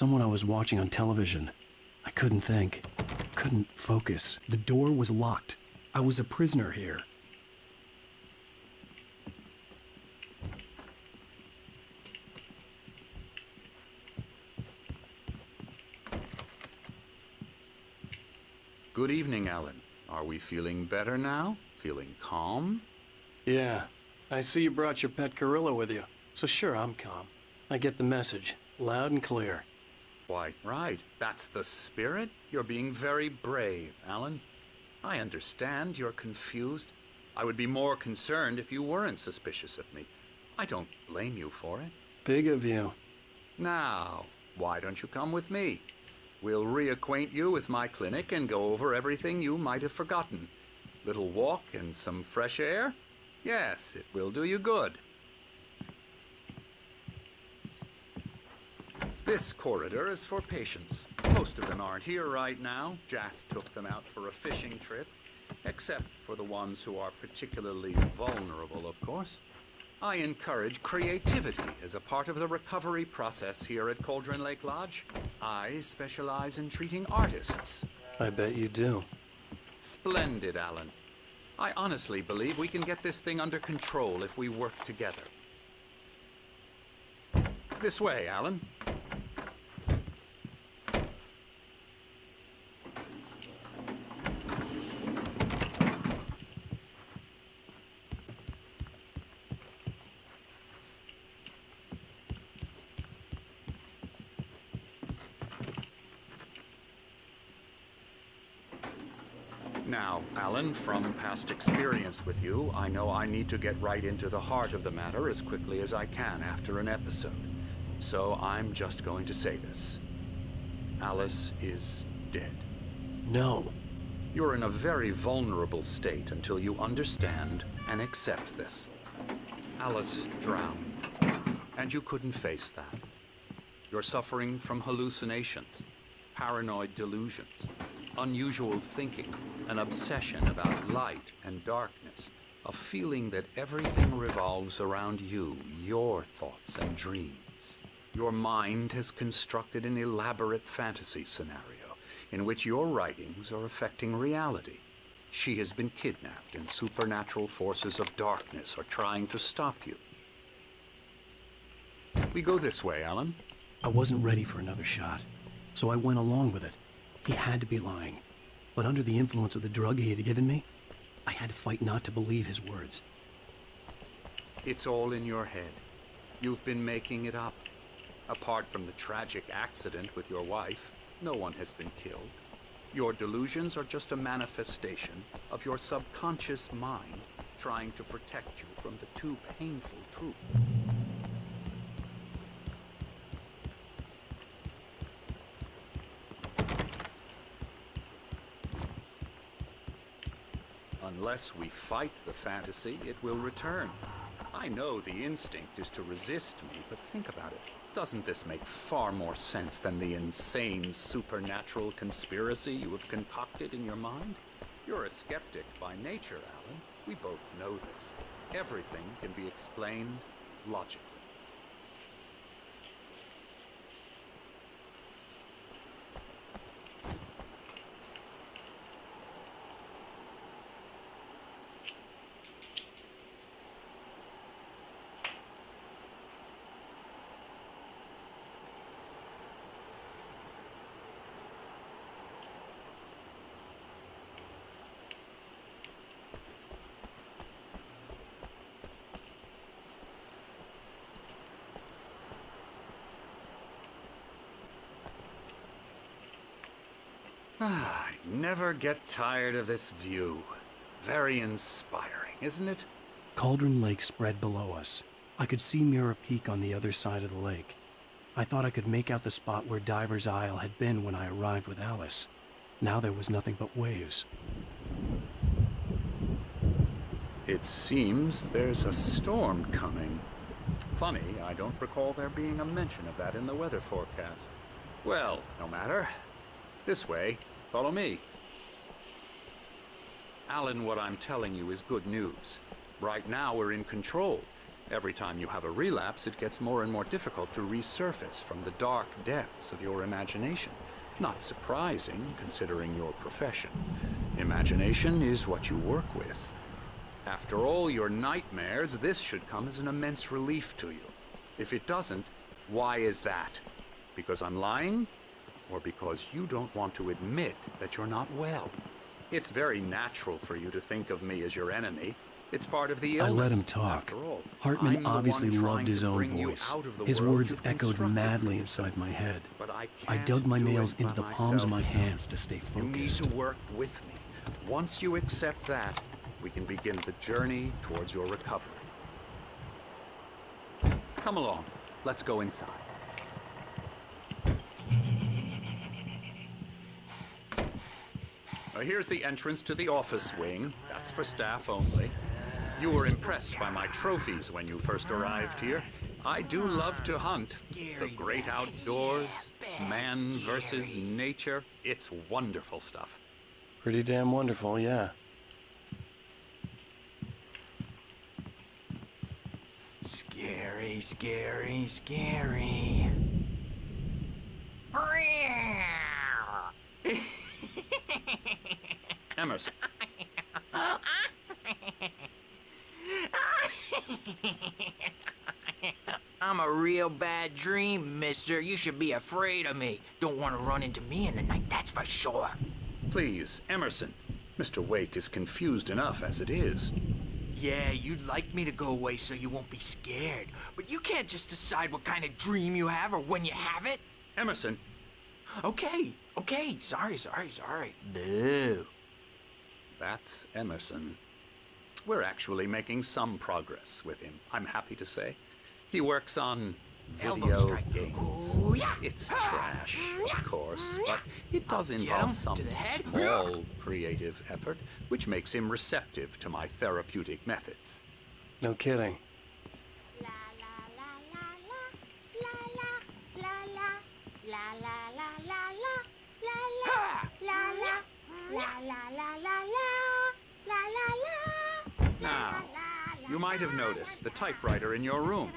Someone I was watching on television. I couldn't think. Couldn't focus. The door was locked. I was a prisoner here. Good evening, Alan. Are we feeling better now? Feeling calm? Yeah. I see you brought your pet gorilla with you. So sure, I'm calm. I get the message. Loud and clear. Quite right. That's the spirit. You're being very brave, Alan. I understand you're confused. I would be more concerned if you weren't suspicious of me. I don't blame you for it. Big of you. Now, why don't you come with me? We'll reacquaint you with my clinic and go over everything you might have forgotten. Little walk and some fresh air? Yes, it will do you good. This corridor is for patients. Most of them aren't here right now. Jack took them out for a fishing trip, except for the ones who are particularly vulnerable, of course. I encourage creativity as a part of the recovery process here at Cauldron Lake Lodge. I specialize in treating artists. I bet you do. Splendid, Alan. I honestly believe we can get this thing under control if we work together. This way, Alan. Now, Alan, from past experience with you, I know I need to get right into the heart of the matter as quickly as I can after an episode. So I'm just going to say this. Alice is dead. No. You're in a very vulnerable state until you understand and accept this. Alice drowned, and you couldn't face that. You're suffering from hallucinations, paranoid delusions, unusual thinking, an obsession about light and darkness, a feeling that everything revolves around you, your thoughts and dreams. Your mind has constructed an elaborate fantasy scenario in which your writings are affecting reality. She has been kidnapped and supernatural forces of darkness are trying to stop you. We go this way, Alan. I wasn't ready for another shot, so I went along with it. He had to be lying. But under the influence of the drug he had given me, I had to fight not to believe his words. It's all in your head. You've been making it up. Apart from the tragic accident with your wife, no one has been killed. Your delusions are just a manifestation of your subconscious mind trying to protect you from the too painful truth. Unless we fight the fantasy, it will return. I know the instinct is to resist me, but think about it. Doesn't this make far more sense than the insane supernatural conspiracy you have concocted in your mind? You're a skeptic by nature, Alan. We both know this. Everything can be explained logically. I never get tired of this view. Very inspiring, isn't it? Cauldron Lake spread below us. I could see Mirror Peak on the other side of the lake. I thought I could make out the spot where Diver's Isle had been when I arrived with Alice. Now there was nothing but waves. It seems there's a storm coming. Funny, I don't recall there being a mention of that in the weather forecast. Well, no matter. This way. Follow me. Alan, what I'm telling you is good news. Right now we're in control. Every time you have a relapse, it gets more and more difficult to resurface from the dark depths of your imagination. Not surprising, considering your profession. Imagination is what you work with. After all your nightmares, this should come as an immense relief to you. If it doesn't, why is that? Because I'm lying? Or because you don't want to admit that you're not well? It's very natural for you to think of me as your enemy. It's part of the illness. I let him talk. After all, Hartman I'm the obviously one loved trying his to own bring you voice. out of the His world words you've echoed constructed madly for inside my head. But I I can't dug my do nails it into by the palms of my myself. hands to stay You need focused. to work with me. Once you accept that, we can begin the journey towards your recovery. Come along. Let's go inside. Here's the entrance to the office wing. That's for staff only. You were impressed by my trophies when you first arrived here. I do love to hunt. The great outdoors, man versus nature. It's wonderful stuff. Pretty damn wonderful, yeah. Scary, scary, scary. Emerson. I'm a real bad dream, mister. You should be afraid of me. Don't want to run into me in the night, that's for sure. Please, Emerson. Mr. Wake is confused enough as it is. Yeah, you'd like me to go away so you won't be scared. But you can't just decide what kind of dream you have or when you have it. Emerson. Okay, sorry. Boo. That's Emerson. We're actually making some progress with him, I'm happy to say. He works on Elbow video strike. games. Ooh, yeah. It's trash, of course, but it does I'll get involve him some to the head. small creative effort, which makes him receptive to my therapeutic methods. No kidding. La la la la la la la la la la la la la la la la la. Now, you might have noticed the typewriter in your room.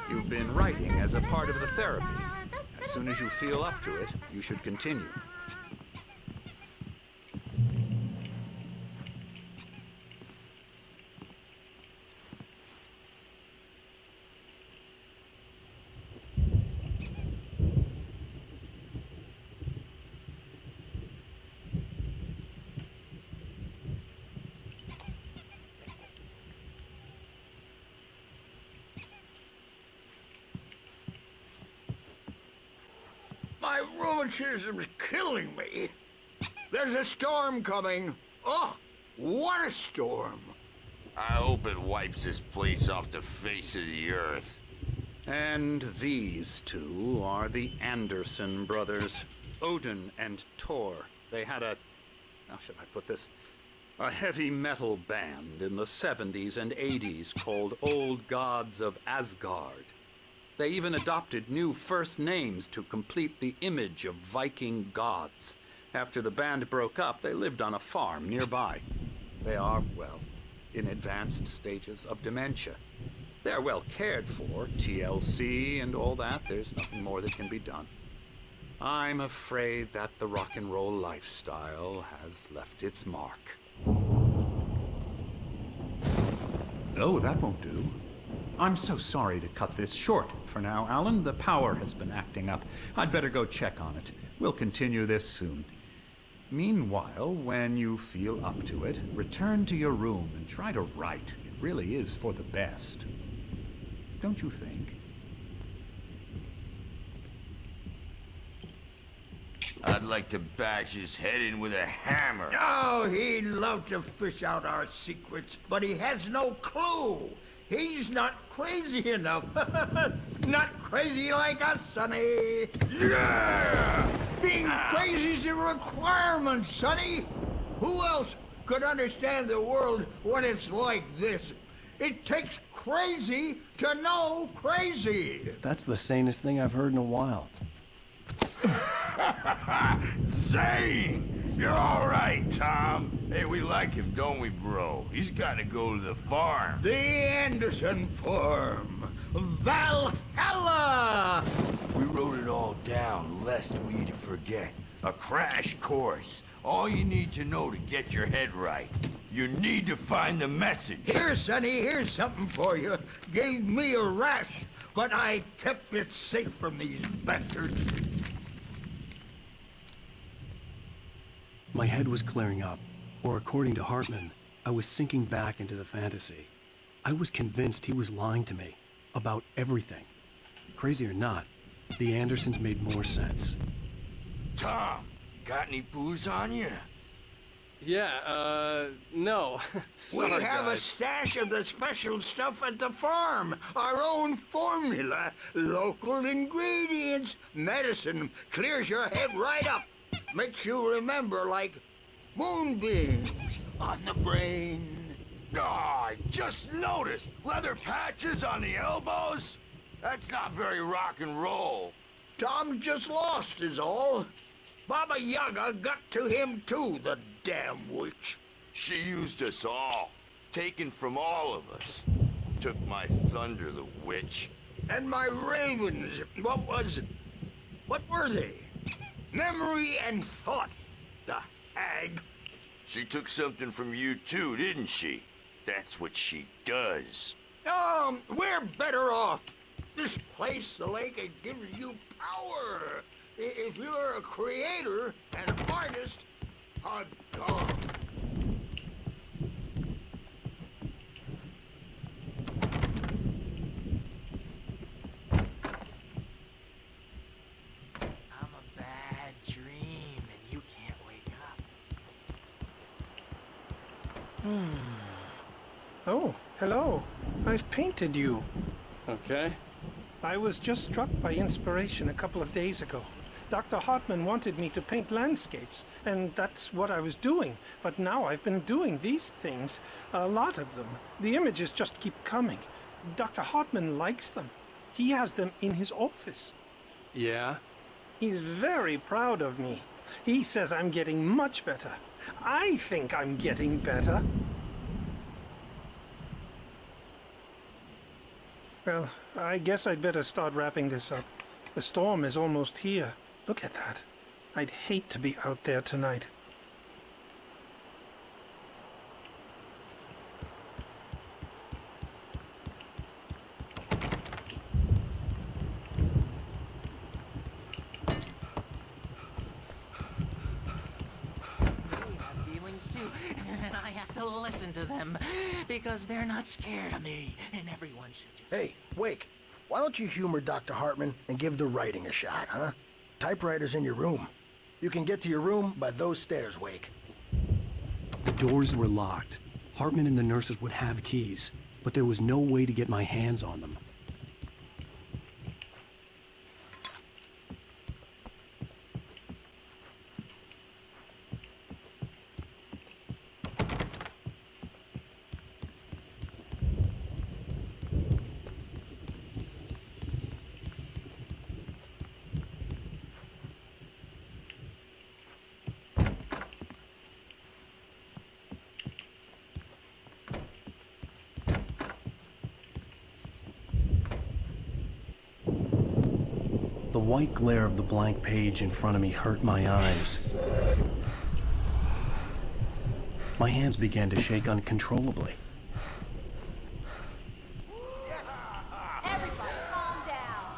You've been writing as a part of the therapy. As soon as you feel up to it, you should continue. My rheumatism's killing me. There's a storm coming. Oh, what a storm. I hope it wipes this place off the face of the earth. And these two are the Anderson brothers, Odin and Thor. They had how should I put this? A heavy metal band in the 70s and 80s called Old Gods of Asgard. They even adopted new first names to complete the image of Viking gods. After the band broke up, they lived on a farm nearby. They are, well, in advanced stages of dementia. They're well cared for, TLC and all that. There's nothing more that can be done. I'm afraid that the rock and roll lifestyle has left its mark. Oh, that won't do. I'm so sorry to cut this short for now, Alan. The power has been acting up. I'd better go check on it. We'll continue this soon. Meanwhile, when you feel up to it, return to your room and try to write. It really is for the best. Don't you think? I'd like to bash his head in with a hammer. Oh, he'd love to fish out our secrets, but he has no clue. He's not crazy enough. Not crazy like us, Sonny. Yeah! Being crazy's a requirement, Sonny. Who else could understand the world when it's like this? It takes crazy to know crazy. That's the sanest thing I've heard in a while. Zane! You're all right, Tom. Hey, we like him, don't we, bro? He's got to go to the farm. The Anderson Farm. Valhalla! We wrote it all down, lest we forget. A crash course. All you need to know to get your head right. You need to find the message. Here, Sonny, here's something for you. Gave me a rash, but I kept it safe from these bastards. My head was clearing up, or according to Hartman, I was sinking back into the fantasy. I was convinced he was lying to me about everything. Crazy or not, the Andersons made more sense. Tom, got any booze on you? Yeah, no. We Sorry, have a guys. stash of the special stuff at the farm. Our own formula, local ingredients, medicine. Clears your head right up. Makes you remember like moonbeams on the brain. Oh, I just noticed. Leather patches on the elbows? That's not very rock and roll. Tom just lost is all. Baba Yaga got to him too, the damn witch. She used us all. Taken from all of us. Took my thunder, the witch. And my ravens, what were they? Memory and thought, the hag. She took something from you too, didn't she? That's what she does. We're better off. This place, the lake, it gives you power. If you're a creator, an artist, a dog. I'm a bad dream, and you can't wake up. Oh, hello. I've painted you. Okay. I was just struck by inspiration a couple of days ago. Dr. Hartman wanted me to paint landscapes, and that's what I was doing. But now I've been doing these things, a lot of them. The images just keep coming. Dr. Hartman likes them. He has them in his office. Yeah? He's very proud of me. He says I'm getting much better. I think I'm getting better. Well, I guess I'd better start wrapping this up. The storm is almost here. Look at that. I'd hate to be out there tonight. Feelings too, and I have to listen to them because they're not scared of me, and everyone should just. Hey, Wake, why don't you humor Dr. Hartman and give the writing a shot, huh? Typewriter's in your room. You can get to your room by those stairs, Wake. The doors were locked. Hartman and the nurses would have keys, but there was no way to get my hands on them. The white glare of the blank page in front of me hurt my eyes. My hands began to shake uncontrollably. Everybody, calm down.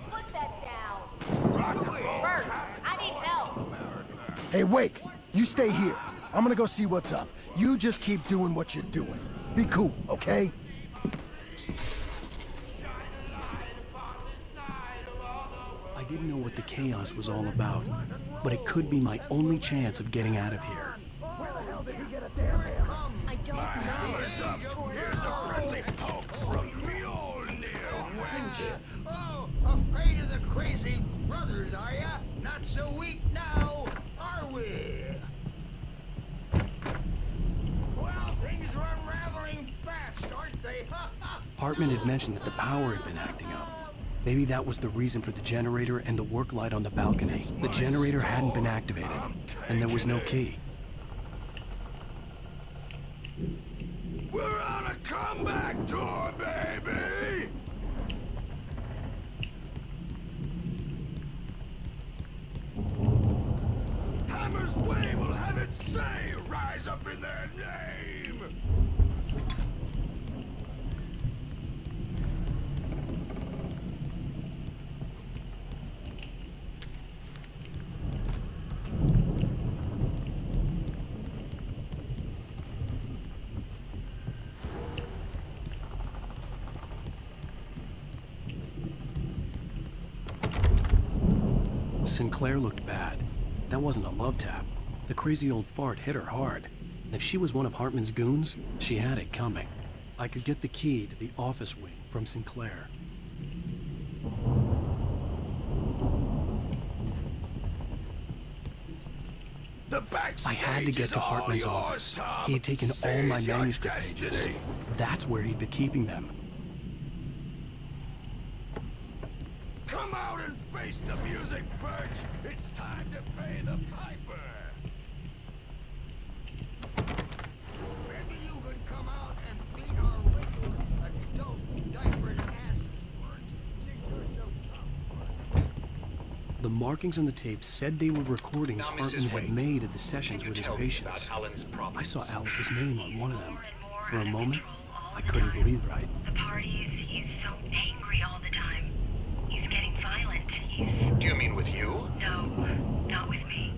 Put that down. Bert, I need help. Hey, Wake, you stay here. I'm gonna go see what's up. You just keep doing what you're doing. Be cool, okay? I didn't know what the chaos was all about, but it could be my only chance of getting out of here. I don't know. Here's a friendly poke from Mjolnir, wench. Oh, afraid of the crazy brothers, are ya? Not so weak now, are we? Well, things are unraveling fast, aren't they? Hartman had mentioned that the power had been acting up. Maybe that was the reason for the generator and the work light on the balcony. The generator hadn't been activated, and there was no key. We're on a comeback tour, baby! Hammer's Way will have its say rise up in their name! Sinclair looked bad. That wasn't a love tap. The crazy old fart hit her hard. And if she was one of Hartman's goons, she had it coming. I could get the key to the office wing from Sinclair. I had to get to Hartman's office. He had taken all my manuscript pages. That's where he'd been keeping them. Come out and face the music, Birch! It's time to pay the piper! Maybe you could come out and beat our regular adult diapered asses for it. Since you're so tough. The markings on the tape said they were recordings Hartman had made at the sessions with his patients. I saw Alice's name on one of them. For a moment, I couldn't breathe right. The parties, he's so angry all the time. He's getting violent. Do you mean with you? No, not with me.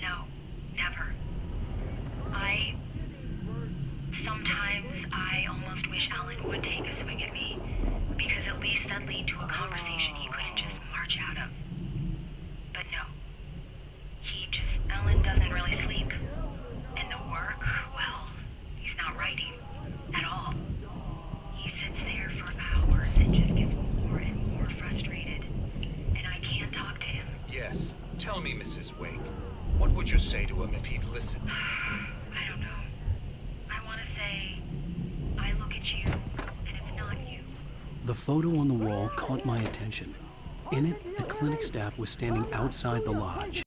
No, never. Sometimes I almost wish Alan would take a swing at me, because at least that'd lead to a conversation he couldn't just march out of. But no. Alan doesn't really sleep. And the work, well, he's not writing at all. He sits there for hours and just gets more and more frustrated. And I can't talk to him. Yes. Tell me, Mrs. Wake. What would you say to him if he'd listen? I don't know. I want to say, I look at you, and it's not you. The photo on the wall caught my attention. In it, the clinic staff was standing outside the lodge.